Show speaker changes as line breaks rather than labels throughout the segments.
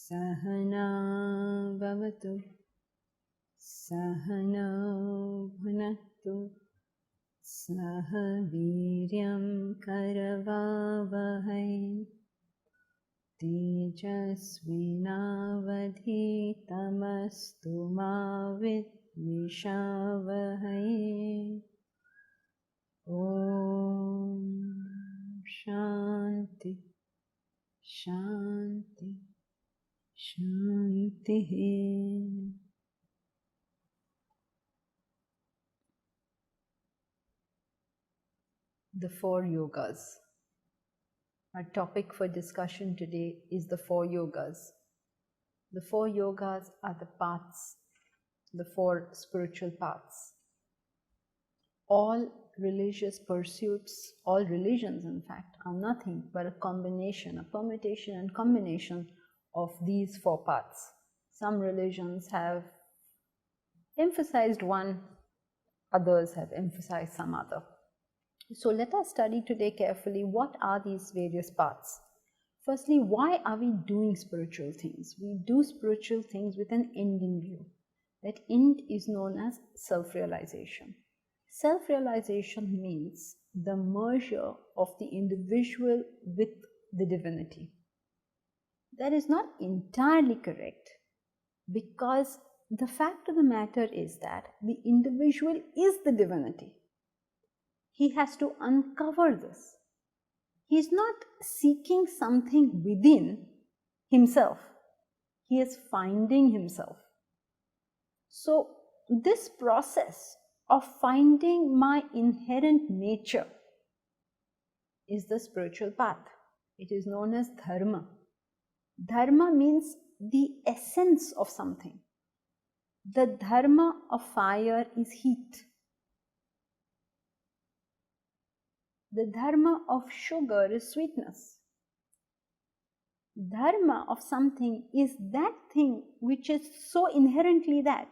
Sahana bhavatu, Sahana bhunaktu, Saha viryam karavavahai, Tejasvinavadhitamastu ma vidvishavahai. Om Shanti Shanti Shanti. The four yogas. Our topic for discussion today is the four yogas. The four yogas are the paths, the four spiritual paths. All religious pursuits, all religions in fact, are nothing but a combination, a permutation and combination of these four paths. Some religions have emphasized one, others have emphasized some other. So let us study today carefully what are these various paths. Firstly, why are we doing spiritual things? We do spiritual things with an end in view. That end is known as self-realization. Self-realization means the merger of the individual with the divinity. That is not entirely correct, because the fact of the matter is that the individual is the divinity. He has to uncover this. He is not seeking something within himself. He is finding himself. So this process of finding my inherent nature is the spiritual path. It is known as dharma. Dharma means the essence of something. The dharma of fire is heat. The dharma of sugar is sweetness. Dharma of something is that thing which is so inherently that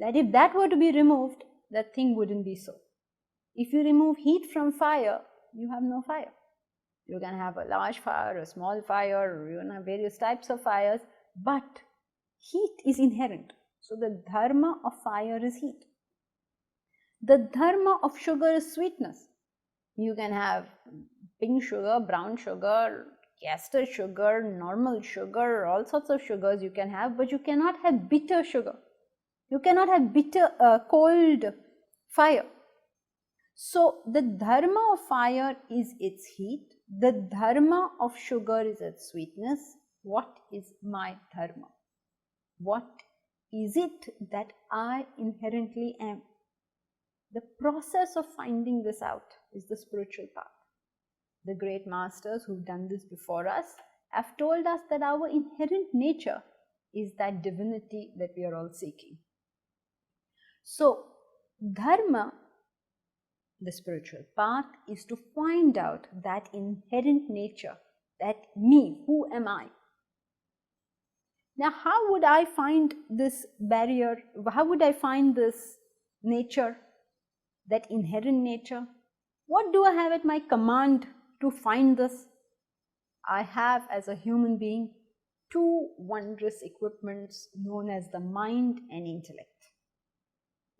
if that were to be removed, that thing wouldn't be so. If you remove heat from fire, you have no fire. You can have a large fire, a small fire, or you can have various types of fires, but heat is inherent. So the dharma of fire is heat. The dharma of sugar is sweetness. You can have pink sugar, brown sugar, castor sugar, normal sugar, all sorts of sugars you can have, but you cannot have bitter sugar. You cannot have bitter, cold fire. So the dharma of fire is its heat. The dharma of sugar is its sweetness. What is my dharma? What is it that I inherently am? The process of finding this out is the spiritual path. The great masters who've done this before us have told us that our inherent nature is that divinity that we are all seeking. So, dharma, the spiritual path, is to find out that inherent nature, that me, who am I? Now, how would I find this barrier? How would I find this nature, that inherent nature? What do I have at my command to find this? I have, as a human being, two wondrous equipments known as the mind and intellect.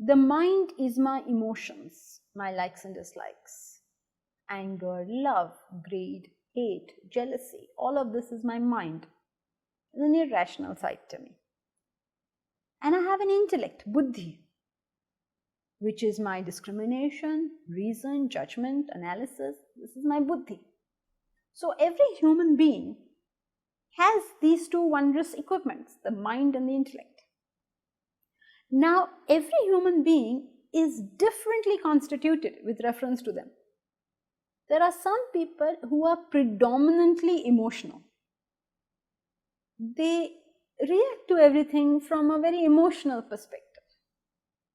The mind is my emotions, my likes and dislikes. Anger, love, greed, hate, jealousy, all of this is my mind. It's an irrational side to me. And I have an intellect, buddhi, which is my discrimination, reason, judgment, analysis. This is my buddhi. So every human being has these two wondrous equipments, the mind and the intellect. Now, every human being is differently constituted with reference to them. There are some people who are predominantly emotional. They react to everything from a very emotional perspective.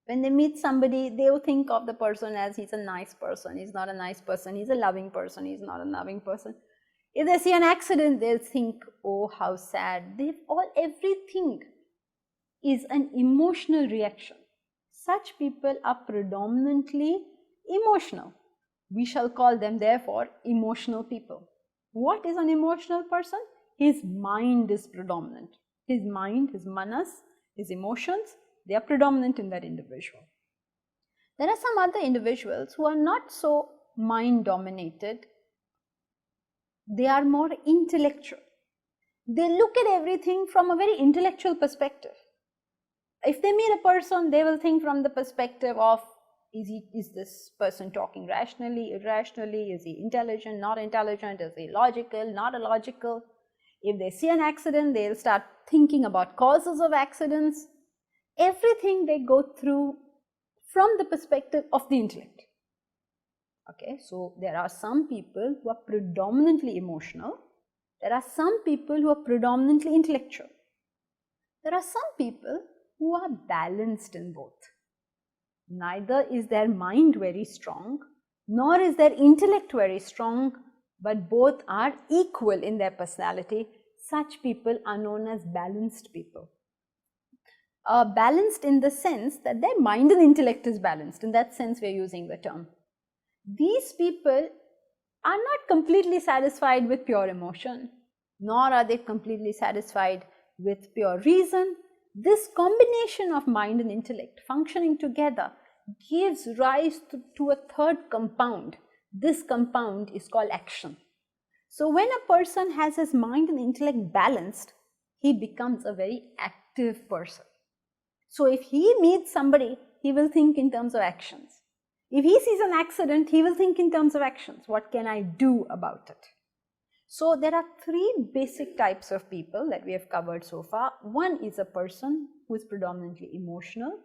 When they meet somebody, they will think of the person as he's a nice person, he's not a nice person, he's a loving person, he's not a loving person. If they see an accident, they'll think, oh, how sad. Everything is an emotional reaction. Such people are predominantly emotional. We shall call them, therefore, emotional people. What is an emotional person? His mind is predominant. His mind, his manas, his emotions, they are predominant in that individual. There are some other individuals who are not so mind dominated. They are more intellectual. They look at everything from a very intellectual perspective. If they meet a person, they will think from the perspective of, is this person talking rationally, irrationally? Is he intelligent, not intelligent? Is he logical, not illogical? If they see an accident, they'll start thinking about causes of accidents. Everything they go through from the perspective of the intellect. Okay, so there are some people who are predominantly emotional. There are some people who are predominantly intellectual. There are some people who are balanced in both. Neither is their mind very strong, nor is their intellect very strong, but both are equal in their personality. Such people are known as balanced people. Balanced in the sense that their mind and intellect is balanced. In that sense, we are using the term. These people are not completely satisfied with pure emotion, nor are they completely satisfied with pure reason. This combination of mind and intellect functioning together gives rise to a third compound. This compound is called action. So when a person has his mind and intellect balanced, he becomes a very active person. So if he meets somebody, he will think in terms of actions. If he sees an accident, he will think in terms of actions. What can I do about it? So there are three basic types of people that we have covered so far. One is a person who is predominantly emotional.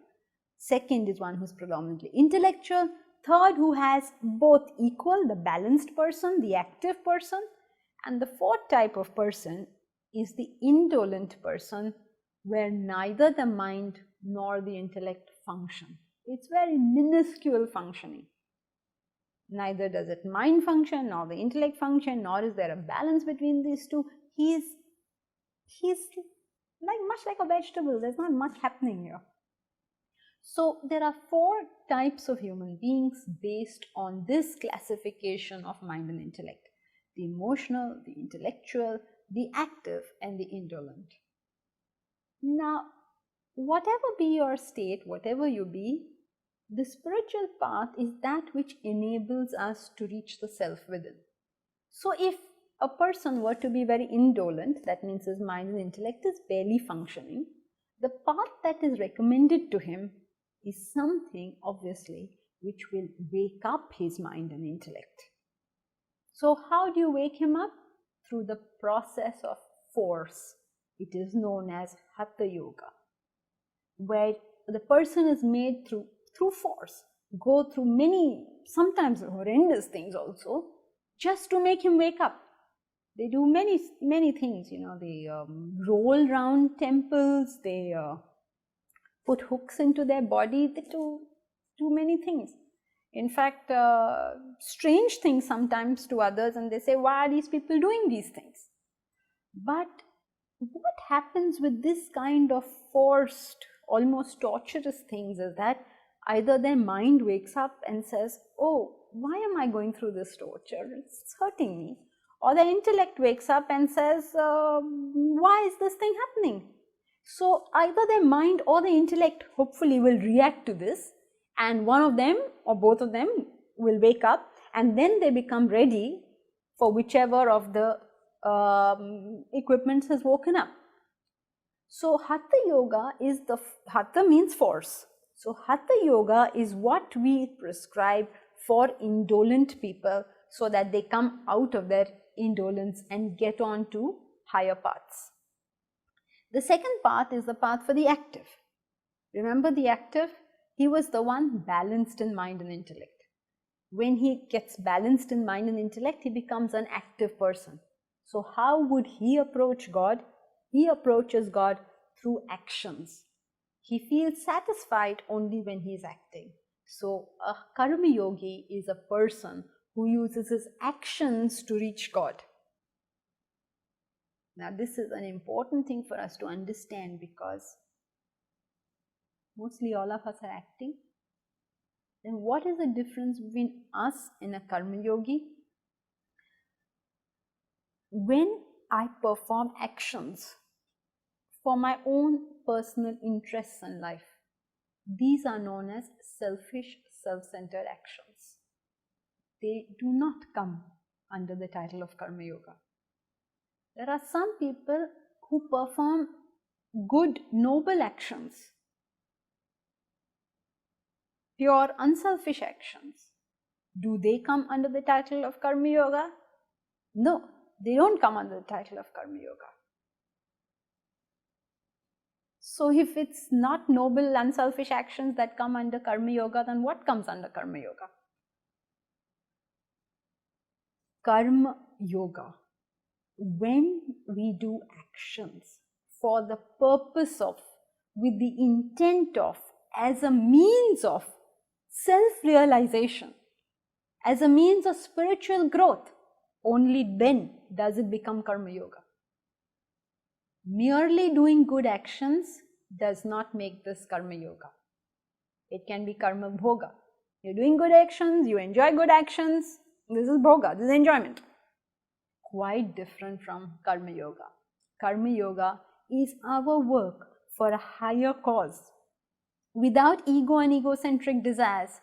Second is one who is predominantly intellectual. Third, who has both equal, the balanced person, the active person. And the fourth type of person is the indolent person, where neither the mind nor the intellect function. It's very minuscule functioning. Neither does it mind function, nor the intellect function, nor is there a balance between these two. He's much like a vegetable. There's not much happening here. So there are four types of human beings based on this classification of mind and intellect: the emotional, the intellectual, the active, and the indolent. Now, whatever be your state, whatever you be, the spiritual path is that which enables us to reach the self within. So if a person were to be very indolent, that means his mind and intellect is barely functioning, the path that is recommended to him is something, obviously, which will wake up his mind and intellect. So how do you wake him up? Through the process of force. It is known as Hatha Yoga, where the person is made through force, go through many, sometimes horrendous things also, just to make him wake up. They do many things, they roll around temples, they put hooks into their body, they do many things. In fact, strange things sometimes to others, and they say, why are these people doing these things? But what happens with this kind of forced, almost torturous things is that either their mind wakes up and says, oh, why am I going through this torture? It's hurting me. Or the intellect wakes up and says, why is this thing happening? So either their mind or the intellect hopefully will react to this, and one of them or both of them will wake up, and then they become ready for whichever of the equipment has woken up. So Hatha Yoga is Hatha means force. So Hatha Yoga is what we prescribe for indolent people so that they come out of their indolence and get on to higher paths. The second path is the path for the active. Remember the active? He was the one balanced in mind and intellect. When he gets balanced in mind and intellect, he becomes an active person. So how would he approach God? He approaches God through actions. He feels satisfied only when he is acting. So a karma yogi is a person who uses his actions to reach God. Now this is an important thing for us to understand, because mostly all of us are acting. Then what is the difference between us and a karma yogi? When I perform actions for my own personal interests in life. These are known as selfish, self-centered actions. They do not come under the title of Karma Yoga. There are some people who perform good, noble actions, pure, unselfish actions. Do they come under the title of Karma Yoga? No, they don't come under the title of Karma Yoga. So if it's not noble, unselfish actions that come under Karma Yoga, then what comes under Karma Yoga? Karma Yoga, when we do actions for the purpose of, with the intent of, as a means of self-realization, as a means of spiritual growth, only then does it become Karma Yoga. Merely doing good actions does not make this Karma Yoga. It can be Karma Bhoga. You're doing good actions, you enjoy good actions, this is Bhoga, this is enjoyment. Quite different from Karma Yoga. Karma Yoga is our work for a higher cause, without ego and egocentric desires,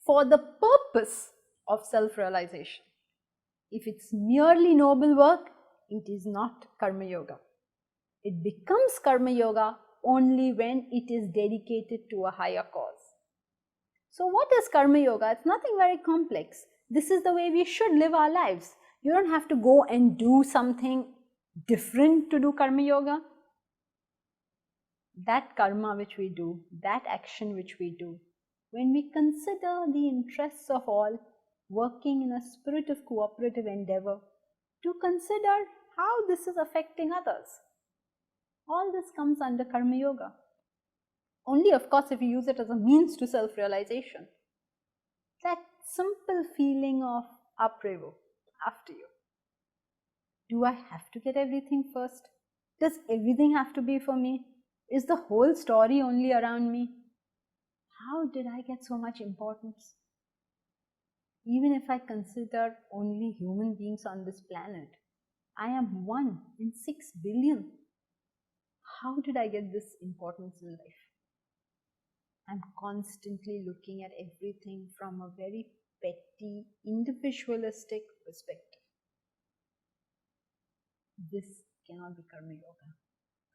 for the purpose of self-realization. If it's merely noble work, it is not Karma Yoga. It becomes Karma Yoga only when it is dedicated to a higher cause. So what is Karma Yoga? It's nothing very complex. This is the way we should live our lives. You don't have to go and do something different to do Karma Yoga. That karma which we do, that action which we do, when we consider the interests of all, working in a spirit of cooperative endeavor, to consider how this is affecting others. All this comes under Karma Yoga. Only, of course, if you use it as a means to self-realization. That simple feeling of aprevo, after you. Do I have to get everything first? Does everything have to be for me? Is the whole story only around me? How did I get so much importance? Even if I consider only human beings on this planet, I am 1 in 6 billion. How did I get this importance in life? I'm constantly looking at everything from a very petty, individualistic perspective. This cannot be Karma Yoga.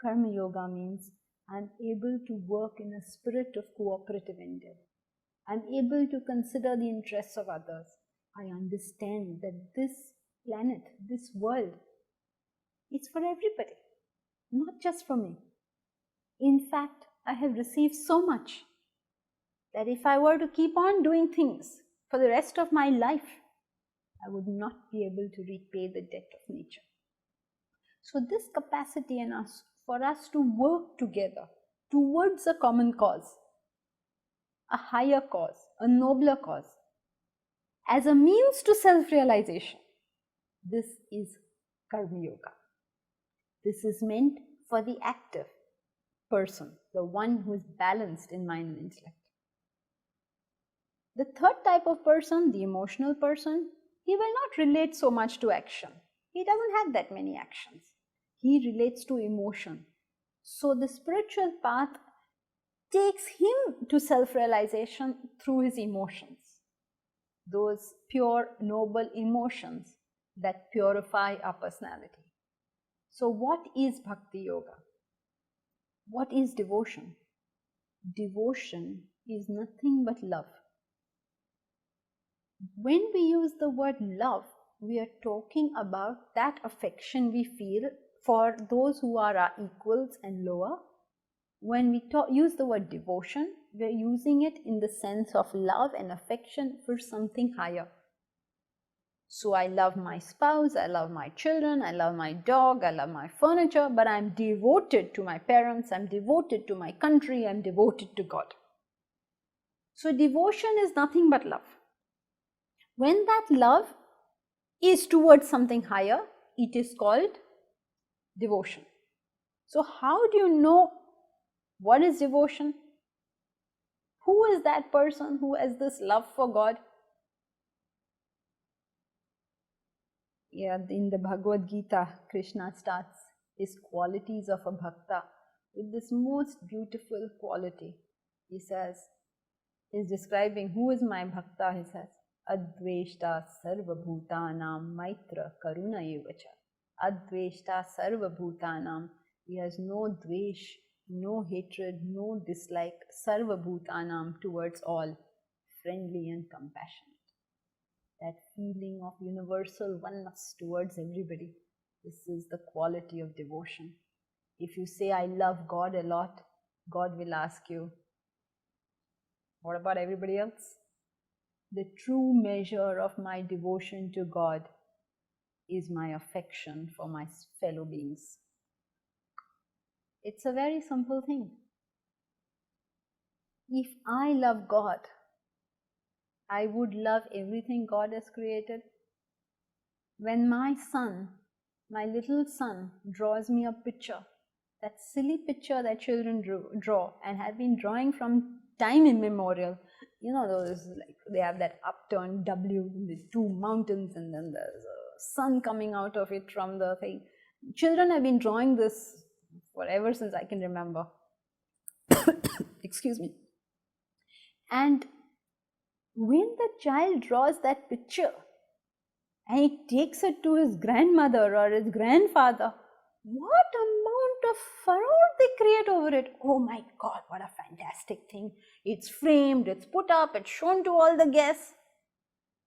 Karma Yoga means I'm able to work in a spirit of cooperative endeavor. I'm able to consider the interests of others. I understand that this planet, this world, it's for everybody, not just for me. In fact, I have received so much that if I were to keep on doing things for the rest of my life, I would not be able to repay the debt of nature. So this capacity in us, for us to work together towards a common cause, a higher cause, a nobler cause, as a means to self-realization, this is Karma Yoga. This is meant for the active person, the one who is balanced in mind and intellect. The third type of person, the emotional person, he will not relate so much to action. He doesn't have that many actions. He relates to emotion. So the spiritual path takes him to self-realization through his emotions. Those pure, noble emotions that purify our personality. So what is Bhakti Yoga? What is devotion? Devotion is nothing but love. When we use the word love, we are talking about that affection we feel for those who are our equals and lower. When we use the word devotion, we are using it in the sense of love and affection for something higher. So I love my spouse, I love my children, I love my dog, I love my furniture, but I am devoted to my parents, I am devoted to my country, I am devoted to God. So devotion is nothing but love. When that love is towards something higher, it is called devotion. So how do you know what is devotion? Who is that person who has this love for God? Yeah, in the Bhagavad Gita, Krishna starts his qualities of a bhakta with this most beautiful quality. He says, he's describing who is my bhakta. He says, Adveshta sarva bhutanam maitra karuna evacha. Adveshta sarva bhutanam. He has no dvesh, no hatred, no dislike, sarva bhutanam, towards all, friendly and compassionate. That feeling of universal oneness towards everybody. This is the quality of devotion. If you say, I love God a lot, God will ask you, what about everybody else? The true measure of my devotion to God is my affection for my fellow beings. It's a very simple thing. If I love God, I would love everything God has created. When my son, my little son, draws me a picture, that silly picture that children draw and have been drawing from time immemorial, you know, those, like, they have that upturned W, the two mountains, and then there's a sun coming out of it from the thing. Children have been drawing this forever since I can remember. Excuse me. And when the child draws that picture and he takes it to his grandmother or his grandfather, what amount of furore they create over it. Oh my God, what a fantastic thing. It's framed, it's put up, it's shown to all the guests.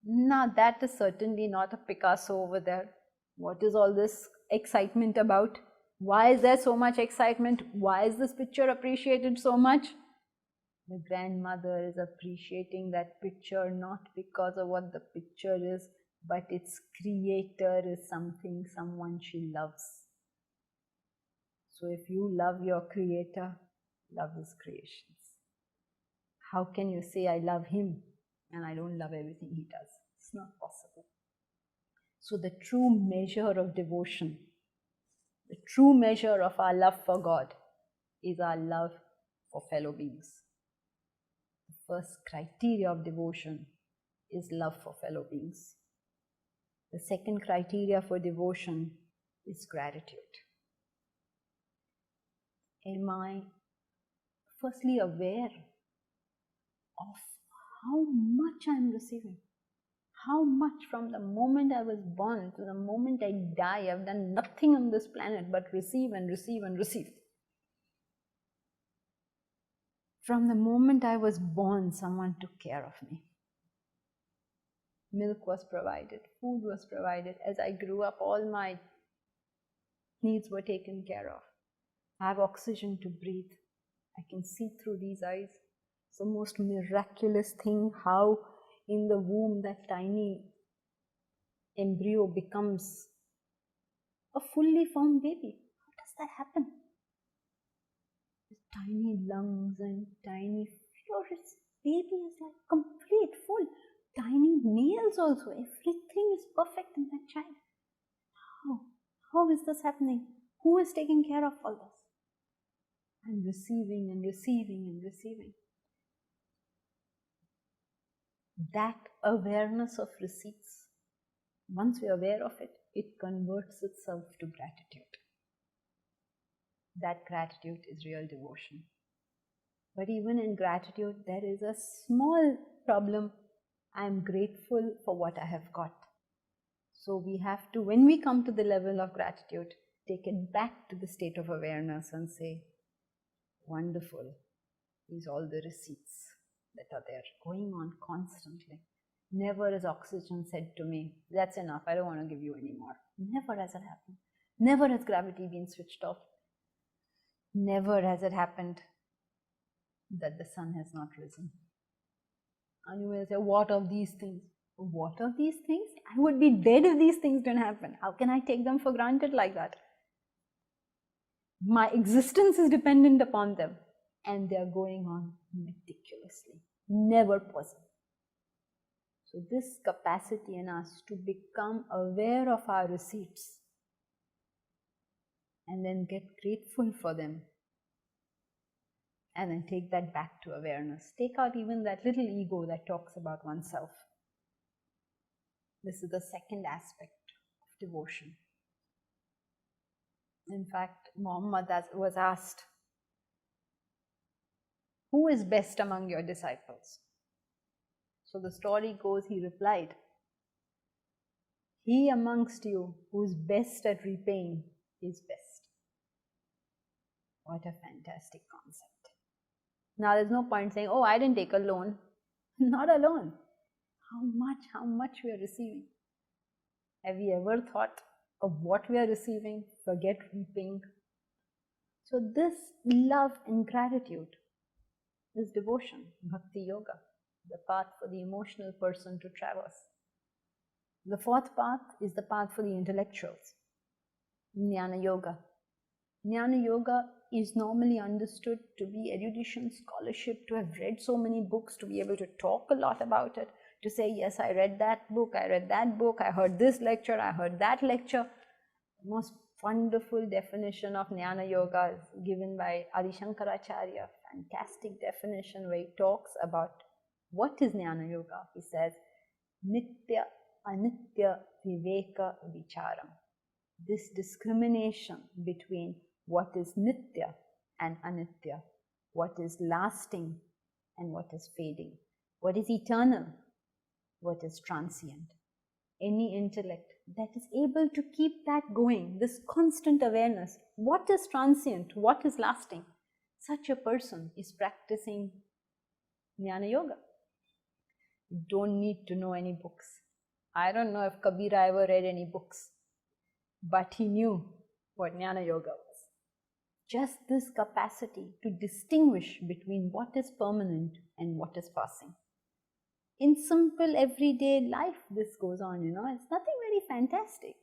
Now that is certainly not a Picasso over there. What is all this excitement about? Why is there so much excitement? Why is this picture appreciated so much? The grandmother is appreciating that picture not because of what the picture is, but its creator is something, someone she loves. So if you love your creator, love his creations. How can you say I love him and I don't love everything he does? It's not possible. So the true measure of devotion, the true measure of our love for God is our love for fellow beings. The first criteria of devotion is love for fellow beings. The second criteria for devotion is gratitude. Am I firstly aware of how much I am receiving? How much from the moment I was born to the moment I die, I've done nothing on this planet but receive and receive and receive. From the moment I was born, someone took care of me. Milk was provided, food was provided. As I grew up, all my needs were taken care of. I have oxygen to breathe. I can see through these eyes. It's the most miraculous thing how in the womb that tiny embryo becomes a fully formed baby. How does that happen? With tiny lungs and tiny its baby is like complete, full. Tiny nails also. Everything is perfect in that child. How is this happening? Who is taking care of all this? I'm receiving and receiving and receiving. That awareness of receipts, once we're aware of it, it converts itself to gratitude. That gratitude is real devotion. But even in gratitude, there is a small problem. I'm grateful for what I have got. So we have to, when we come to the level of gratitude, take it back to the state of awareness and say, wonderful, these are all the receipts that are there, going on constantly. Never has oxygen said to me, that's enough, I don't want to give you any more. Never has it happened. Never has gravity been switched off. Never has it happened that the sun has not risen. And you will say, what of these things? What of these things? I would be dead if these things didn't happen. How can I take them for granted like that? My existence is dependent upon them. And they are going on meticulously. Never pausing. So this capacity in us to become aware of our receipts and then get grateful for them and then take that back to awareness. Take out even that little ego that talks about oneself. This is the second aspect of devotion. In fact, Muhammad was asked, who is best among your disciples? So the story goes, he replied, he amongst you who is best at repaying is best. What a fantastic concept. Now there's no point saying, oh, I didn't take a loan. Not a loan. How much we are receiving. Have we ever thought of what we are receiving? Forget repaying. So this love and gratitude is devotion, bhakti yoga, the path for the emotional person to traverse. The fourth path is the path for the intellectuals, Jnana yoga. Jnana yoga is normally understood to be erudition, scholarship, to have read so many books, to be able to talk a lot about it, to say, yes, I read that book, I read that book, I heard this lecture, I heard that lecture. The most wonderful definition of Jnana yoga is given by Adi Shankaracharya, fantastic definition where he talks about what is Jnana yoga. He says, Nitya Anitya Viveka Vicharam. This discrimination between what is Nitya and Anitya, what is lasting and what is fading, what is eternal, what is transient. Any intellect that is able to keep that going, this constant awareness, what is transient, what is lasting, such a person is practicing Jnana yoga. You don't need to know any books. I don't know if Kabira ever read any books, but he knew what Jnana yoga was. Just this capacity to distinguish between what is permanent and what is passing. In simple everyday life this goes on, it's nothing very fantastic.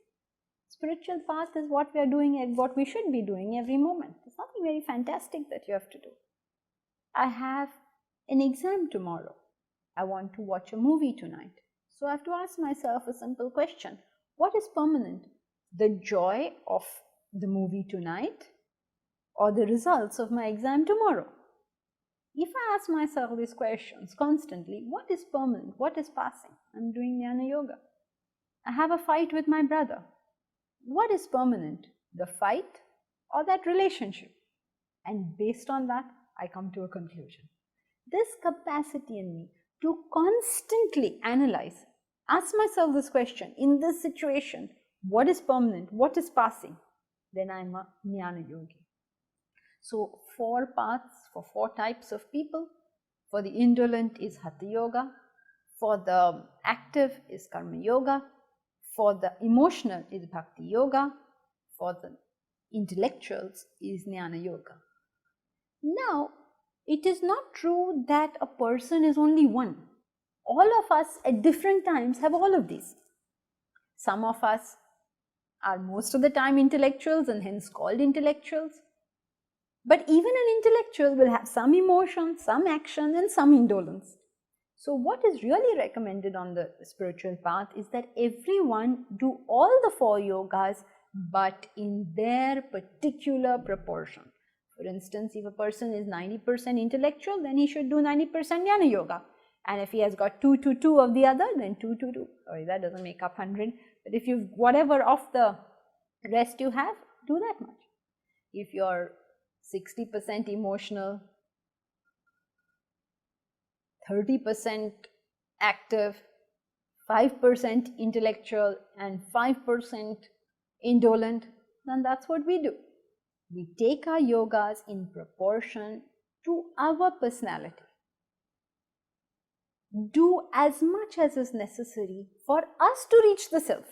Spiritual path is what we are doing and what we should be doing every moment. There's nothing very fantastic that you have to do. I have an exam tomorrow. I want to watch a movie tonight. So I have to ask myself a simple question. What is permanent? The joy of the movie tonight or the results of my exam tomorrow? If I ask myself these questions constantly, what is permanent? What is passing? I'm doing Jnana yoga. I have a fight with my brother. What is permanent? The fight or that relationship? And based on that, I come to a conclusion. This capacity in me to constantly analyze, ask myself this question, in this situation, what is permanent? What is passing? Then I'm a Jnana yogi. So 4 paths for 4 types of people. For the indolent is Hatha yoga. For the active is Karma yoga. For the emotional is Bhakti yoga. For the intellectuals is Jnana yoga. Now, it is not true that a person is only one. All of us at different times have all of these. Some of us are most of the time intellectuals and hence called intellectuals. But even an intellectual will have some emotion, some action and some indolence. So what is really recommended on the spiritual path is that everyone do all the 4 yogas but in their particular proportion. For instance, if a person is 90% intellectual, then he should do 90% Jnana yoga. And if he has got 2 to 2 of the other, then 2 to 2. Sorry, that doesn't make up 100. But if you, whatever of the rest you have, do that much. If you're 60% emotional, 30% active, 5% intellectual and 5% indolent, then that's what we do. We take our yogas in proportion to our personality. Do as much as is necessary for us to reach the self.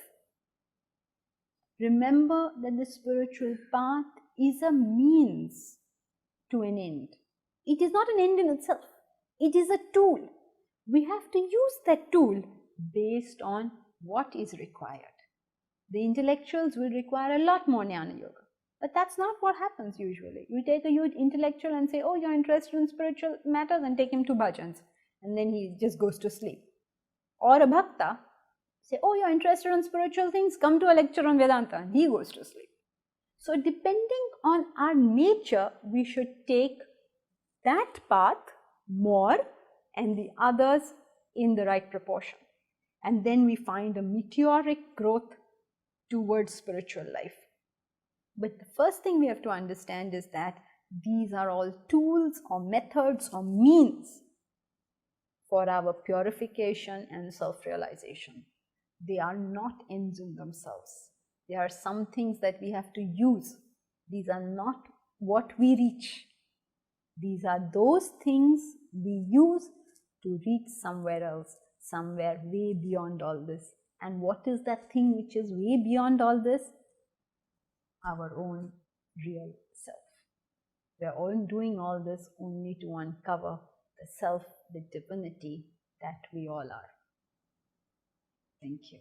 Remember that the spiritual path is a means to an end. It is not an end in itself. It is a tool. We have to use that tool based on what is required. The intellectuals will require a lot more Jnana yoga. But that's not what happens usually. You take a huge intellectual and say, oh, you're interested in spiritual matters, and take him to bhajans. And then he just goes to sleep. Or a bhakta, say, oh, you're interested in spiritual things, come to a lecture on Vedanta, and he goes to sleep. So depending on our nature, we should take that path more and the others in the right proportion. And then we find a meteoric growth towards spiritual life. But the first thing we have to understand is that These are all tools or methods or means for our purification and self-realization. They are not ends in themselves. They are some things that we have to use. These are not what we reach. These are those things we use to reach somewhere else, somewhere way beyond all this. And what is that thing which is way beyond all this? Our own real self. We are all doing all this only to uncover the self, the divinity that we all are. Thank you.